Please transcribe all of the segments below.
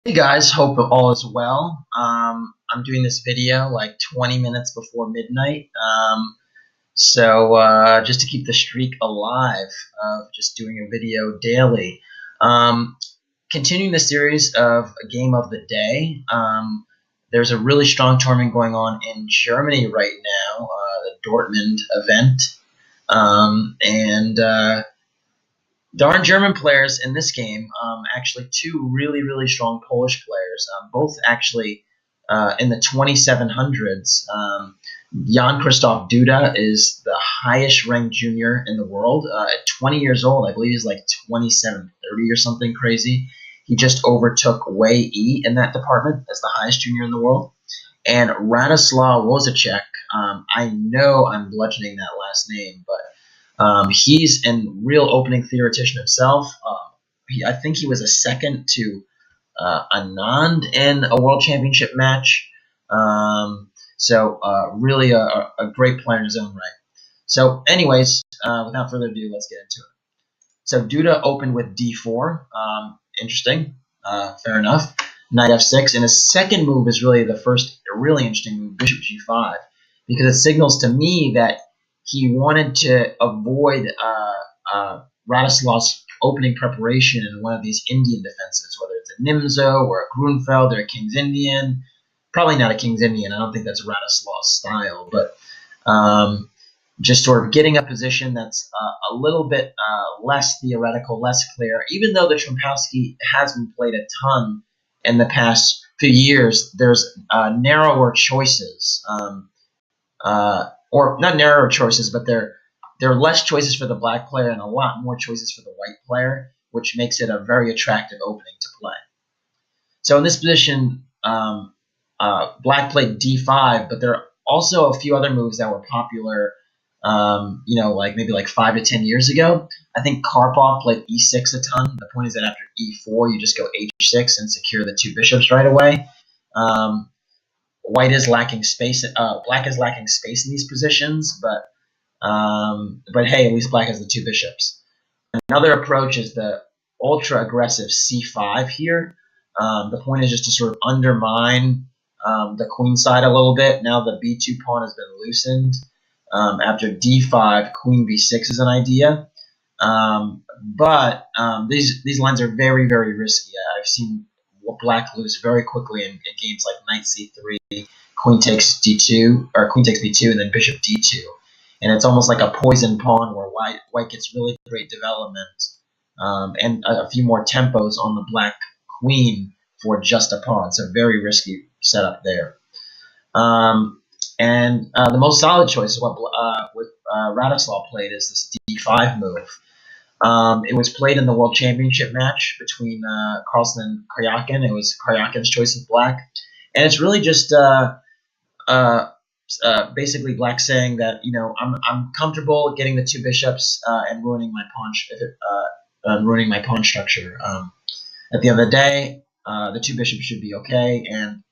Hey guys, hope all is well. I'm doing this video like 20 minutes before midnight. Just to keep the streak alive of just doing a video daily. Um, Continuing the series of a game of the day. There's a really strong tournament going on in Germany right now, the Dortmund event. There aren't German players in this game. Actually, two really strong Polish players, both actually in the 2700s. Jan-Krzysztof Duda is the highest ranked junior in the world. At 20 years old, I believe he's like 2730 or something crazy. He just overtook Wei Yi in that department as the highest junior in the world. And Radoslaw Wojtaszek, I know I'm bludgeoning that last name, but he's a real opening theoretician himself. I think he was a second to Anand in a world championship match. Really a great player in his own right. So anyways, without further ado, let's get into it. So Duda opened with d4. Interesting. Fair enough. Knight f6. And his second move is really the first really interesting move, bishop g5, because it signals to me that he wanted to avoid Radoslaw's opening preparation in one of these Indian defenses, whether it's a Nimzo or a Grunfeld or a King's Indian. Probably not a King's Indian. I don't think that's Radoslaw's style, but just sort of getting a position that's a little bit less theoretical, less clear. Even though the Trompowsky has been played a ton in the past few years, there's narrower choices. Or not narrower choices, but there are less choices for the black player and a lot more choices for the white player, which makes it a very attractive opening to play. So in this position, black played d5, but there are also a few other moves that were popular, maybe 5 to 10 years ago. I think Karpov played e6 a ton. The point is that after e4, you just go h6 and secure the two bishops right away. White is lacking space. Black is lacking space in these positions, but hey, at least black has the two bishops. Another approach is the ultra aggressive c5 here. The point is just to sort of undermine the queen side a little bit. Now the b2 pawn has been loosened. After d5, queen b6 is an idea. These lines are very risky. I've seen black lose very quickly in games like knight c3, queen takes d2, or queen takes b2, and then bishop d2. And it's almost like a poison pawn where white gets really great development and a few more tempos on the black queen for just a pawn. So very risky setup there. The most solid choice is what Radoslaw played is this d5 move. It was played in the World Championship match between Carlsen and Karyakin. It was Karyakin's choice of black. And it's really just basically black saying that, I'm comfortable getting the two bishops and ruining my pawn structure. At the end of the day, the two bishops should be okay, and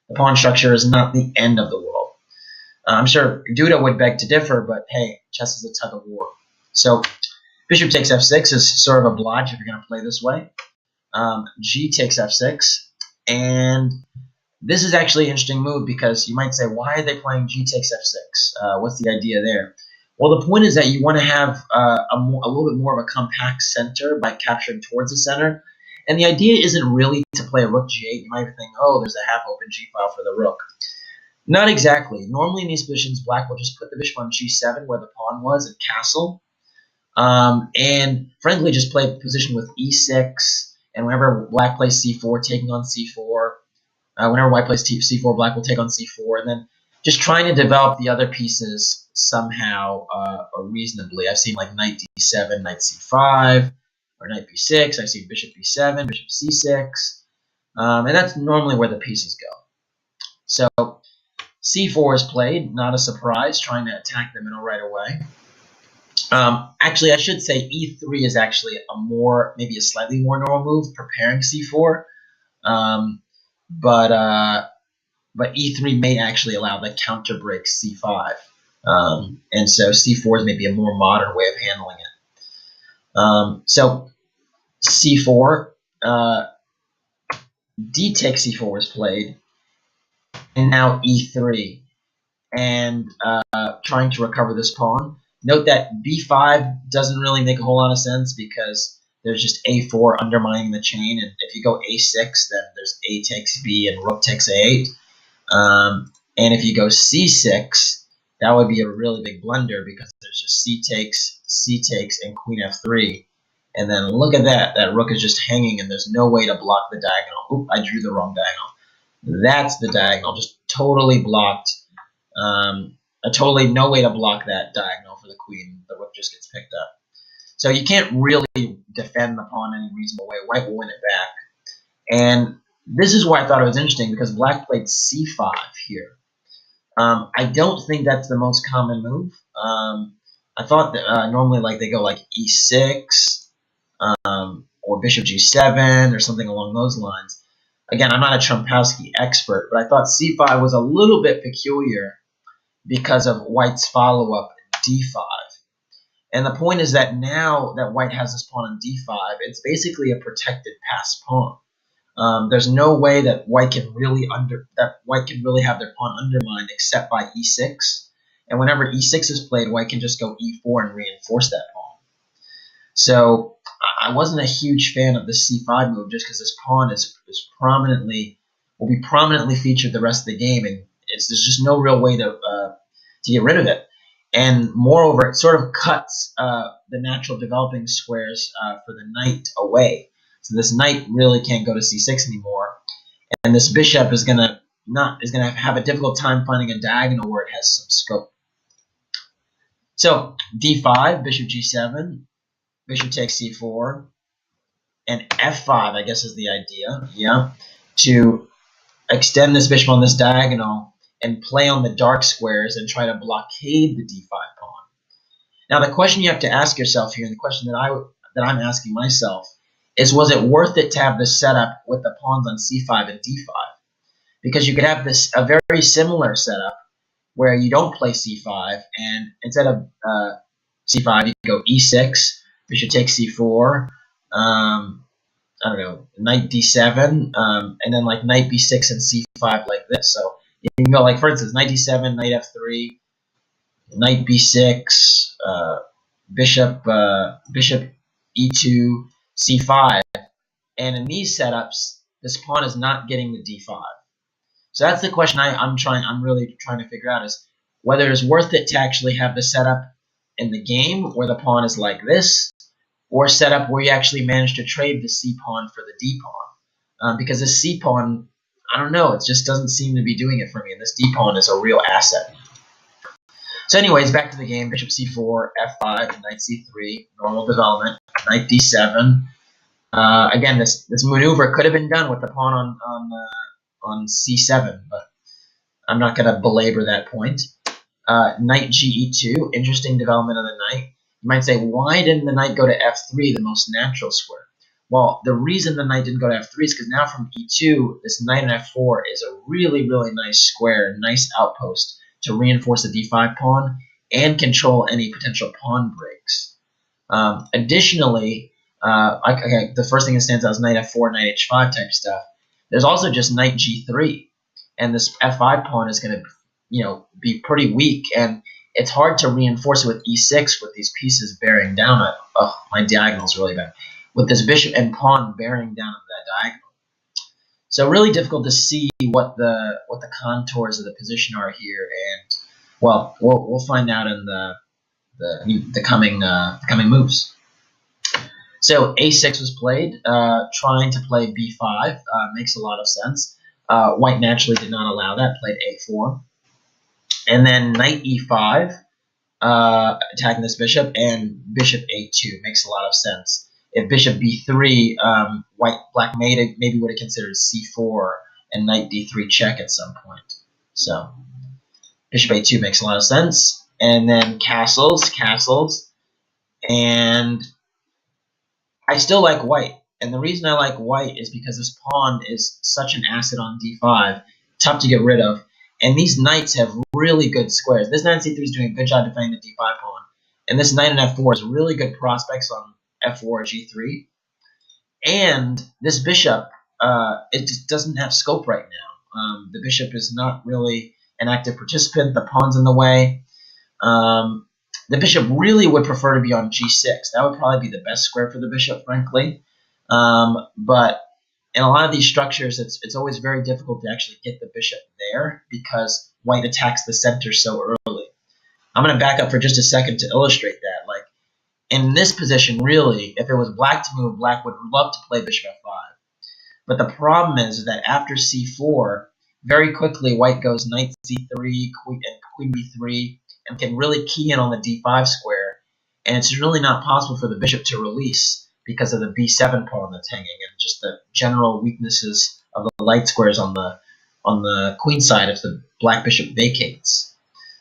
the pawn structure is not the end of the world. I'm sure Duda would beg to differ, but hey, chess is a tug of war. So bishop takes f6 is sort of obliged if you're going to play this way. G takes f6, and this is actually an interesting move because you might say, why are they playing G takes f6? What's the idea there? Well, the point is that you want to have a little bit more of a compact center by capturing towards the center. And the idea isn't really to play a rook g8. You might think, oh, there's a half-open g file for the rook. Not exactly. Normally in these positions, black will just put the bishop on g7 where the pawn was and castle. And frankly, just play a position with e6. And whenever black plays c4, taking on c4. Whenever white plays c4, black will take on c4. And then just trying to develop the other pieces somehow or reasonably. I've seen like knight d7, knight c5, or knight b6. I've seen bishop b7, bishop c6. And that's normally where the pieces go. So c4 is played, not a surprise, trying to attack the middle right away. Actually, I should say e3 is actually maybe a slightly more normal move, preparing c4. But e3 may actually allow the counter break c5. And so c4 is maybe a more modern way of handling it. So c4 D takes c4 was played, and now e3, and trying to recover this pawn. Note that b5 doesn't really make a whole lot of sense because there's just a4 undermining the chain, and if you go a6, then there's a takes b and rook takes a8. And if you go c6, that would be a really big blunder because there's just c takes, and queen f3. And then look at that. That rook is just hanging, and there's no way to block the diagonal. Oop, I drew the wrong diagonal. That's the diagonal, just totally blocked. Totally no way to block that diagonal for the queen. The rook just gets picked up. So you can't really defend the pawn in any reasonable way. White will win it back. And this is why I thought it was interesting, because black played c5 here. I don't think that's the most common move. I thought that normally like they go like e6 or bishop g7 or something along those lines. Again, I'm not a Trumpowski expert, but I thought c5 was a little bit peculiar because of white's follow-up d5. And the point is that now that white has this pawn on d5, it's basically a protected passed pawn. There's no way that white can really have their pawn undermined except by e6. And whenever e6 is played, white can just go e4 and reinforce that pawn. So I wasn't a huge fan of the c5 move just because this pawn will be prominently featured the rest of the game, and there's just no real way to get rid of it. And moreover, it sort of cuts the natural developing squares for the knight away. So this knight really can't go to c6 anymore, and this bishop is gonna have a difficult time finding a diagonal where it has some scope. So d5, bishop g7, bishop takes c4, and f5, I guess, is the idea, yeah, to extend this bishop on this diagonal and play on the dark squares and try to blockade the d5 pawn. Now the question you have to ask yourself here, and the question that I'm asking myself, is was it worth it to have this setup with the pawns on c5 and d5? Because you could have a very similar setup where you don't play c5, and instead of c5, you go e6, bishop takes c4, I don't know, knight d7, and then like knight b6 and c5 like this. So you can go like, for instance, knight d7, knight f3, knight b6, bishop e2, c5, and in these setups, this pawn is not getting the d5. So that's the question I'm really trying to figure out, is whether it's worth it to actually have the setup in the game where the pawn is like this, or setup where you actually manage to trade the c pawn for the d pawn. Because this c pawn, I don't know, it just doesn't seem to be doing it for me, and this d pawn is a real asset. So anyways, back to the game. Bishop c4, f5, knight c3, normal development, knight d7. Again, this maneuver could have been done with the pawn on c7, but I'm not going to belabor that point. Knight ge2, interesting development of the knight. You might say, why didn't the knight go to f3, the most natural square? Well, the reason the knight didn't go to f3 is because now from e2, this knight on f4 is a really, really nice square, nice outpost to reinforce the d5 pawn and control any potential pawn breaks. Additionally, the first thing that stands out is knight f4, knight h5 type stuff. There's also just knight g3, and this f5 pawn is going to, be pretty weak, and it's hard to reinforce it with e6 with these pieces bearing down on it. Oh, my diagonal's really bad. With this bishop and pawn bearing down on that diagonal. So really difficult to see what the contours of the position are here, and well, we'll find out in the coming moves. So a6 was played, trying to play b5, makes a lot of sense. White naturally did not allow that, played a4. And then knight e5, attacking this bishop, and bishop a2 makes a lot of sense. If bishop b3, black maybe would have considered c4 and knight d3 check at some point. So bishop a2 makes a lot of sense. And then castles, and I still like white. And the reason I like white is because this pawn is such an asset on d5, tough to get rid of. And these knights have really good squares. This knight c3 is doing a good job defending the d5 pawn. And this knight on f4 has really good prospects on f4 or g3. And this bishop it just doesn't have scope right now. The bishop is not really an active participant. The pawn's in the way. The bishop really would prefer to be on g6. That would probably be the best square for the bishop, frankly. But in a lot of these structures, it's always very difficult to actually get the bishop there because white attacks the center so early. I'm going to back up for just a second to illustrate that. Like, in this position, really, if it was black to move, black would love to play bishop f5. But the problem is that after c4, very quickly white goes knight c3, queen b3, and can really key in on the d5 square. And it's really not possible for the bishop to release because of the b7 pawn that's hanging and just the general weaknesses of the light squares on the queen side if the black bishop vacates.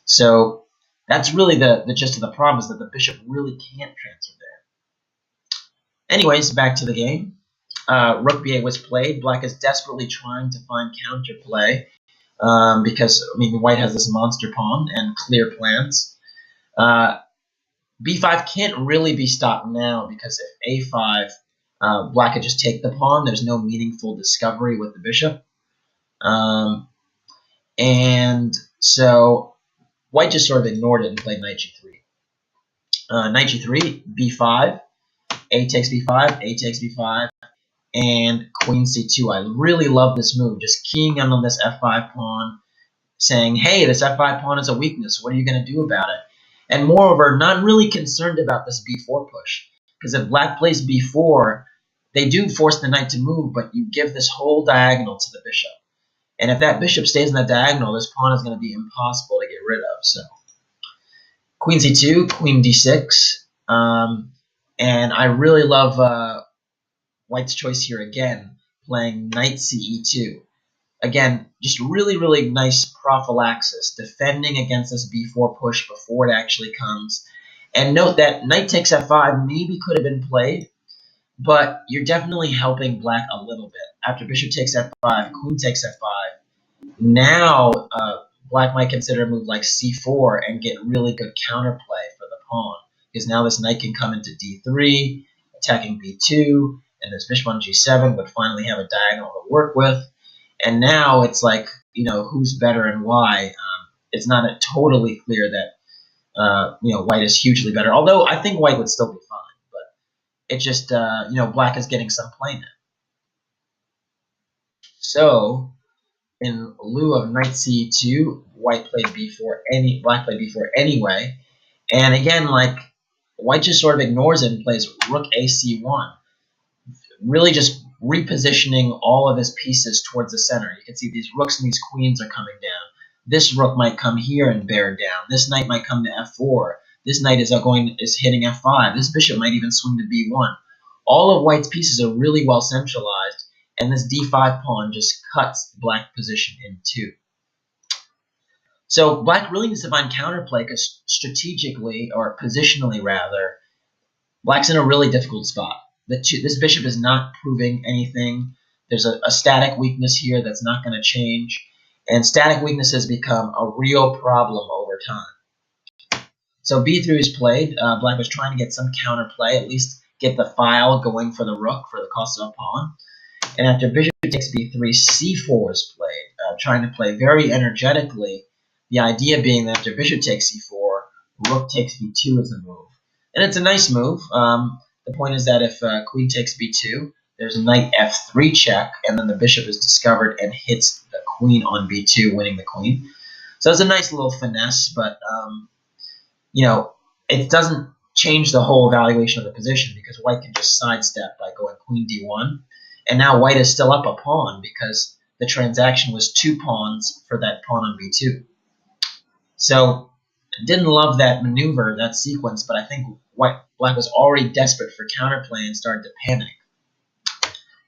So that's really the gist of the problem, is that the bishop really can't transfer there. Anyways, back to the game. Rook b8 was played. Black is desperately trying to find counterplay because, I mean, white has this monster pawn and clear plans. b5 can't really be stopped now because if a5, black could just take the pawn. There's no meaningful discovery with the bishop. And so white just sort of ignored it and played knight g3. Knight g3, b5, a takes b5, a takes b5, and queen c2. I really love this move, just keying in on this f5 pawn, saying, hey, this f5 pawn is a weakness. What are you going to do about it? And moreover, not really concerned about this b4 push, because if black plays b4, they do force the knight to move, but you give this whole diagonal to the bishop. And if that bishop stays in that diagonal, this pawn is going to be impossible to get rid of. So queen c2, queen d6, and I really love white's choice here again, playing knight ce2. Again, just really, really nice prophylaxis, defending against this b4 push before it actually comes. And note that knight takes f5 maybe could have been played, but you're definitely helping black a little bit. After bishop takes f5, queen takes f5. Now, black might consider a move like c4 and get really good counterplay for the pawn, because now this knight can come into d3, attacking b2, and this bishop on g7 would finally have a diagonal to work with. And now it's like, you know, who's better and why. It's not totally clear that, you know, white is hugely better. Although I think white would still be fine. But it's just, you know, black is getting some play now. So in lieu of knight c2, white played b4. Black played b4 anyway. And again, like, white just sort of ignores it and plays rook ac1. Really just repositioning all of his pieces towards the center. You can see these rooks and these queens are coming down. This rook might come here and bear down. This knight might come to f4. This knight is hitting f5. This bishop might even swing to b1. All of white's pieces are really well centralized, and this d5 pawn just cuts the black position in two. So black really needs to find counterplay because strategically, or positionally rather, black's in a really difficult spot. This bishop is not proving anything. There's a static weakness here that's not going to change. And static weaknesses become a real problem over time. So b3 is played. Black was trying to get some counterplay, at least get the file going for the rook for the cost of a pawn. And after bishop takes b3, c4 is played, trying to play very energetically. The idea being that after bishop takes c4, rook takes b2 is the move. And it's a nice move. The point is that if queen takes b2, there's knight f3 check, and then the bishop is discovered and hits the queen on b2, winning the queen. So it's a nice little finesse, but you know, it doesn't change the whole evaluation of the position because white can just sidestep by going queen d1, and now white is still up a pawn because the transaction was 2 pawns for that pawn on b2. So didn't love that maneuver, that sequence, but I think black was already desperate for counterplay and started to panic.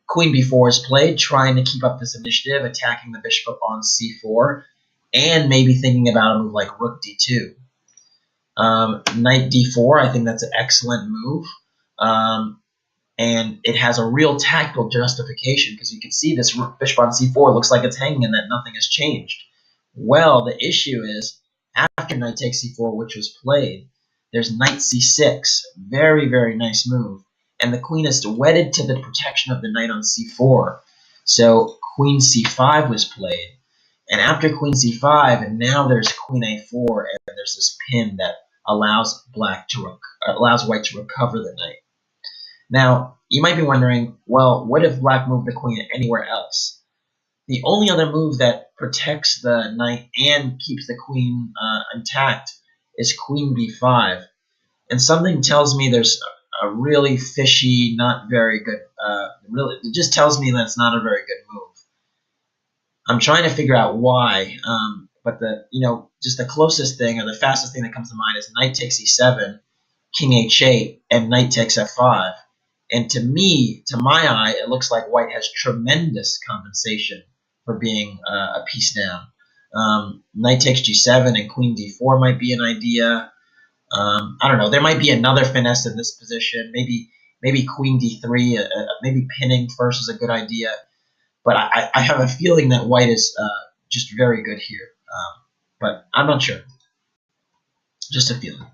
Queen b4 is played, trying to keep up this initiative, attacking the bishop on c4, and maybe thinking about a move like rook d2. Knight d4, I think that's an excellent move, and it has a real tactical justification because you can see this bishop on c4 looks like it's hanging and that nothing has changed. Well, the issue is, after knight takes c4, which was played, there's knight c6, very, very nice move, and the queen is wedded to the protection of the knight on c4. So queen c5 was played. And after queen c5, and now there's queen a4, and there's this pin that allows white to recover the knight. Now, you might be wondering, well, what if black moved the queen anywhere else? The only other move that protects the knight and keeps the queen intact is queen b5. And something tells me there's a really fishy, not very good, it just tells me that it's not a very good move. I'm trying to figure out why, but just the closest thing or the fastest thing that comes to mind is knight takes e7, king h8, and knight takes f5. And to me, to my eye, it looks like white has tremendous compensation for being a piece down. Knight takes g7 and queen d4 might be an idea. I don't know. There might be another finesse in this position. Maybe queen d3. Maybe pinning first is a good idea. But I have a feeling that white is just very good here. But I'm not sure. Just a feeling.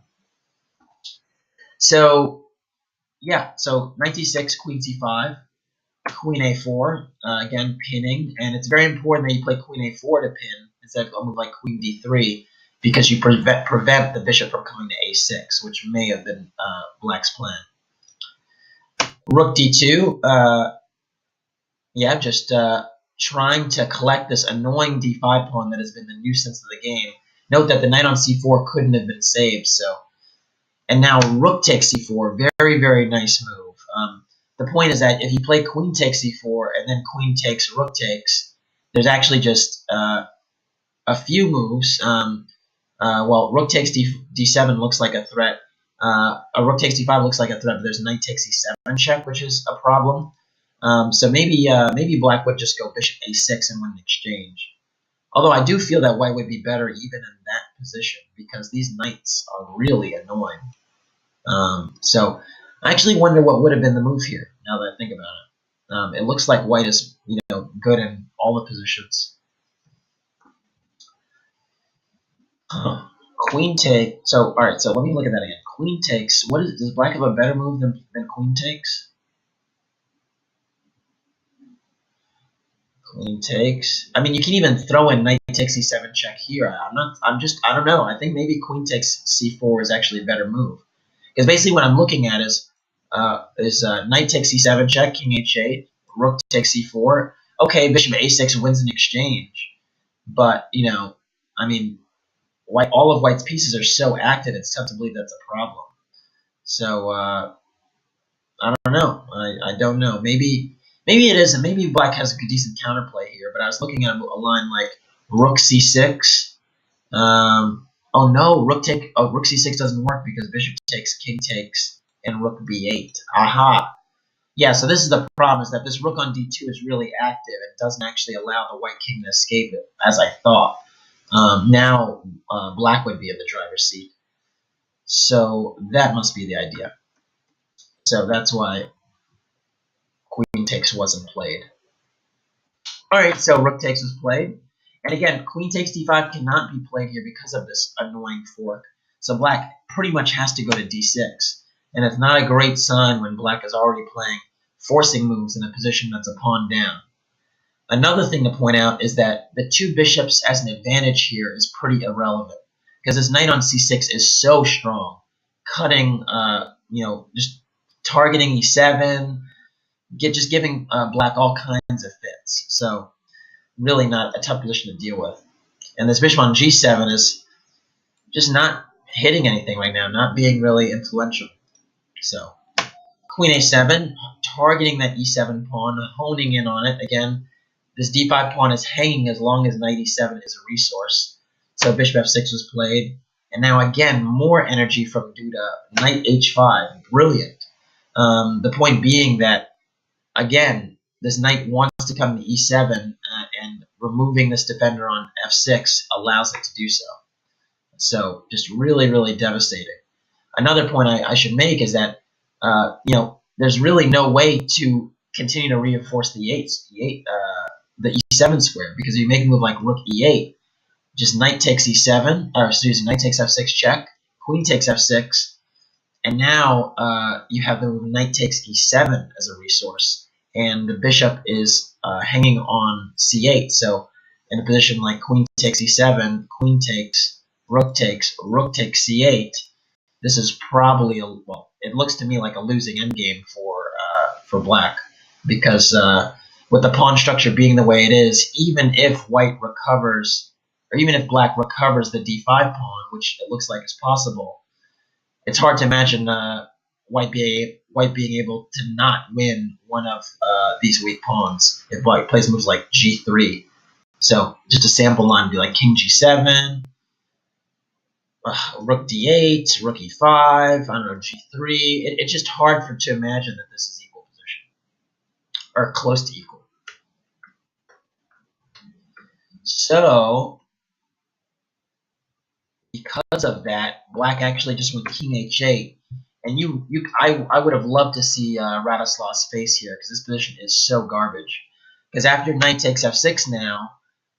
So, yeah. So knight d6, queen c5, queen a4. Again, pinning. And it's very important that you play queen a4 to pin instead of a move like queen d3, because you prevent the bishop from coming to a6, which may have been black's plan. Rook d2. Just trying to collect this annoying d5 pawn that has been the nuisance of the game. Note that the knight on c4 couldn't have been saved. And now rook takes c4. Very, very nice move. The point is that if you play queen takes c4 and then queen takes, rook takes, there's actually just a few moves. Rook takes d7 looks like a threat. A rook takes d5 looks like a threat, but there's a knight takes e7 check, which is a problem. So maybe black would just go bishop a6 and win the exchange. Although I do feel that white would be better even in that position because these knights are really annoying. So I actually wonder what would have been the move here. Now that I think about it, it looks like white is good in all the positions. Queen take. So all right. So let me look at that again. Queen takes. Does black have a better move than queen takes? Queen takes. I mean, you can even throw in knight takes c7 check here. I don't know. I think maybe queen takes c4 is actually a better move. Because basically what I'm looking at is knight takes c7 check, king h8, rook takes c4. Okay, bishop a6 wins an exchange. But, I mean, all of white's pieces are so active, it's tough to believe that's a problem. So, I don't know. I don't know. Maybe it is, and maybe black has a decent counterplay here. But I was looking at a line like rook c6. Oh no, rook c6 doesn't work because bishop takes, king takes, and rook b8. Aha. Yeah, so this is the problem, is that this rook on d2 is really active. It doesn't actually allow the white king to escape it, as I thought. Now black would be in the driver's seat. So that must be the idea. So that's why queen takes wasn't played. Alright, so rook takes was played. And again, queen takes d5 cannot be played here because of this annoying fork. So black pretty much has to go to d6. And it's not a great sign when black is already playing forcing moves in a position that's a pawn down. Another thing to point out is that the two bishops as an advantage here is pretty irrelevant. Because this knight on c6 is so strong. Cutting, just targeting e7, just giving black all kinds of fits. So really not a tough position to deal with. And this bishop on g7 is just not hitting anything right now, not being really influential. So queen a7, targeting that e7 pawn, honing in on it. Again, this d5 pawn is hanging as long as knight e7 is a resource. So bishop f6 was played. And now again, more energy from Duda, knight h5, brilliant. The point being that, again, this knight wants to come to e7, and removing this defender on f6 allows it to do so. So just really, really devastating. Another point I should make is that there's really no way to continue to reinforce the e7 square, because if you make a move like rook e8, just knight takes e7, or excuse me, knight takes f6 check, queen takes f6, and now you have the move knight takes e7 as a resource. and the bishop is hanging on c8. So in a position like queen takes e7, queen takes, rook takes c8, this is probably well, it looks to me like a losing endgame for black, because with the pawn structure being the way it is, even if white recovers, or even if black recovers the d5 pawn, which it looks like is possible, it's hard to imagine white being able to not win one of these weak pawns if white plays moves like g3. So just a sample line would be like king g7, rook d8, rook e5, I don't know, g3. It's just hard to imagine that this is equal position, or close to equal. So because of that, black actually just went king h8. And I would have loved to see Radoslav's face here, because this position is so garbage. Because after knight takes f6 now,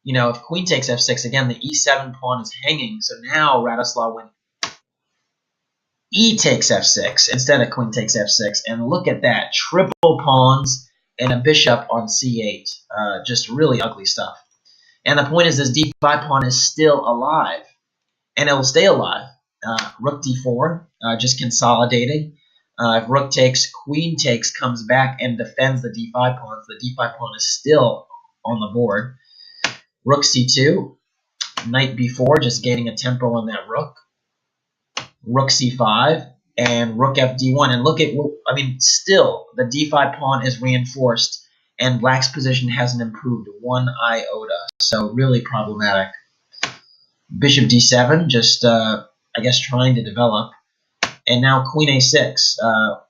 if queen takes f6, again, the e7 pawn is hanging. So now Radoslaw went e takes f6 instead of queen takes f6. And look at that. Triple pawns and a bishop on c8. Just really ugly stuff. And the point is, this d5 pawn is still alive. And it will stay alive. Rook d4, just consolidating. If rook takes, queen takes, comes back and defends the d5 pawns. The d5 pawn is still on the board. Rook c2, knight b4, just gaining a tempo on that rook. Rook c5, and rook fd1. And look at, still, the d5 pawn is reinforced, and black's position hasn't improved one iota. So really problematic. Bishop d7, just, I guess, trying to develop. And now queen a6.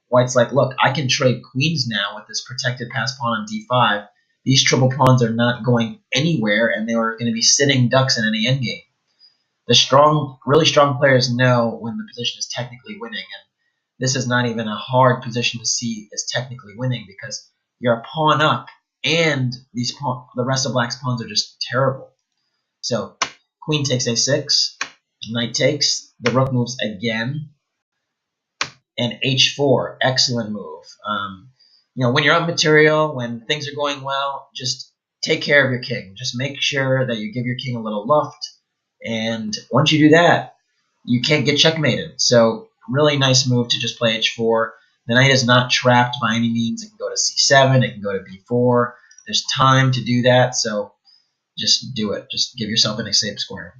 White's like, look, I can trade queens now with this protected pass pawn on d5. These triple pawns are not going anywhere, and they are going to be sitting ducks in any endgame. The really strong players know when the position is technically winning, and this is not even a hard position to see as technically winning, because you're a pawn up, and the rest of black's pawns are just terrible. So queen takes a6, knight takes, the rook moves again, and h4, excellent move. When you're up material, when things are going well, just take care of your king. Just make sure that you give your king a little luft, and once you do that, you can't get checkmated. So really nice move to just play h4. The knight is not trapped by any means. It can go to c7, it can go to b4. There's time to do that, so just do it. Just give yourself an safe square.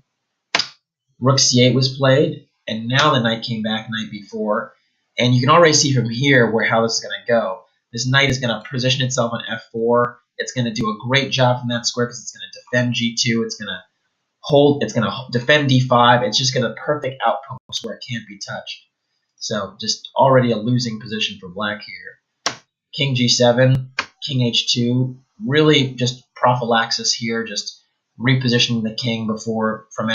Rook c8 was played, and now the knight came back, knight b4. And you can already see from here how this is going to go. This knight is going to position itself on f4. It's going to do a great job from that square, because it's going to defend g2. It's going to hold. It's going to defend d5. It's just going to perfect outpost where it can't be touched. So just already a losing position for black here. King g7, king h2. Really just prophylaxis here, just repositioning the king from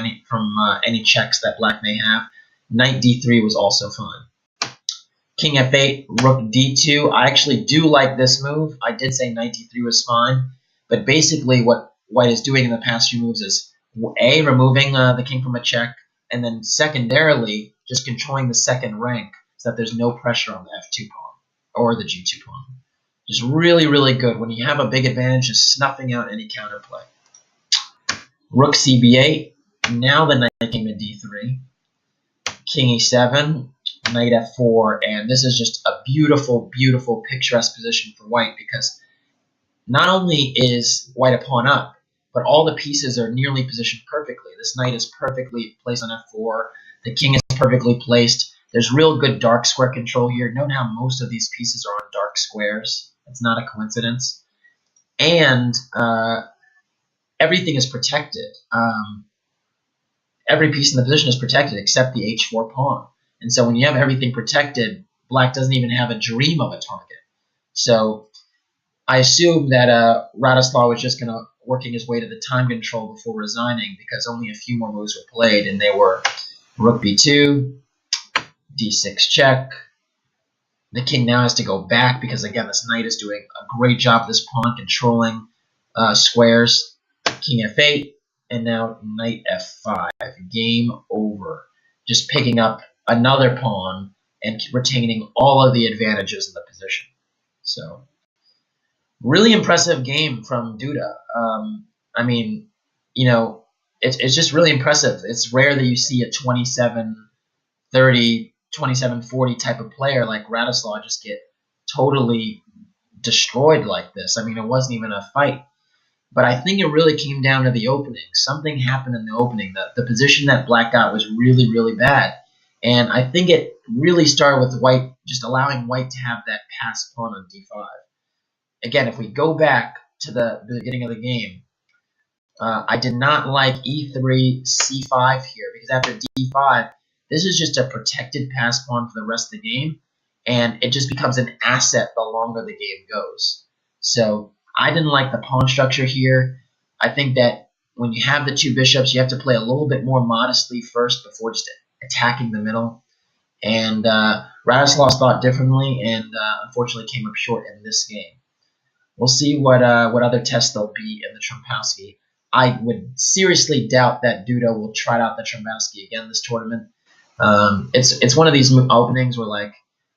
any checks that black may have. Knight d3 was also fine. King f8, rook d2. I actually do like this move. I did say knight d3 was fine, but basically what white is doing in the past few moves is A, removing the king from a check, and then secondarily just controlling the second rank so that there's no pressure on the f2 pawn or the g2 pawn. Just really, really good. When you have a big advantage, just snuffing out any counterplay. Rook cb8. Now the knight came to d3. King e7. Knight f4, and this is just a beautiful, beautiful, picturesque position for white, because not only is white a pawn up, but all the pieces are nearly positioned perfectly. This knight is perfectly placed on f4. The king is perfectly placed. There's real good dark square control here. Note how most of these pieces are on dark squares. It's not a coincidence. And everything is protected. Every piece in the position is protected except the h4 pawn. And so when you have everything protected, black doesn't even have a dream of a target. So I assume that Radoslaw was just working his way to the time control before resigning, because only a few more moves were played, and they were rook b2, d6 check. The king now has to go back, because again, this knight is doing a great job of this pawn controlling squares. King f8, and now knight f5. Game over. Just picking up another pawn and retaining all of the advantages in the position. So Really impressive game from Duda. I mean, you know, it's just really impressive. It's rare that you see a 27-30, 27-40 type of player like Radoslaw just get totally destroyed like this. I mean, it wasn't even a fight. But I think it really came down to the opening. Something happened in the opening. The position that Black got was really, really bad. And I think it really started with White just allowing White to have that pass pawn on d5. Again, if we go back to the beginning of the game, I did not like e3, c5 here, because after d5, this is just a protected pass pawn for the rest of the game, and it just becomes an asset the longer the game goes. So I didn't like the pawn structure here. I think that when you have the two bishops, you have to play a little bit more modestly first before just attacking the middle. And Radoslaw thought differently, and unfortunately came up short in this game. We'll see what other tests there'll be in the Trompowsky. I would seriously doubt that Duda will try out the Trompowsky again this tournament. It's one of these openings where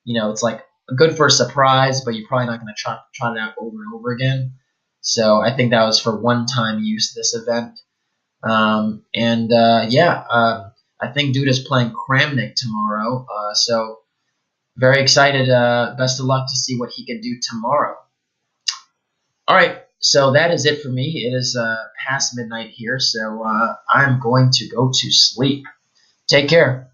it's like good for a surprise, but you're probably not going to try it out over and over again. So I think that was for one-time use this event. I think Duda's playing Kramnik tomorrow. So very excited. Best of luck to see what he can do tomorrow. All right, so that is it for me. It is past midnight here, so I'm going to go to sleep. Take care.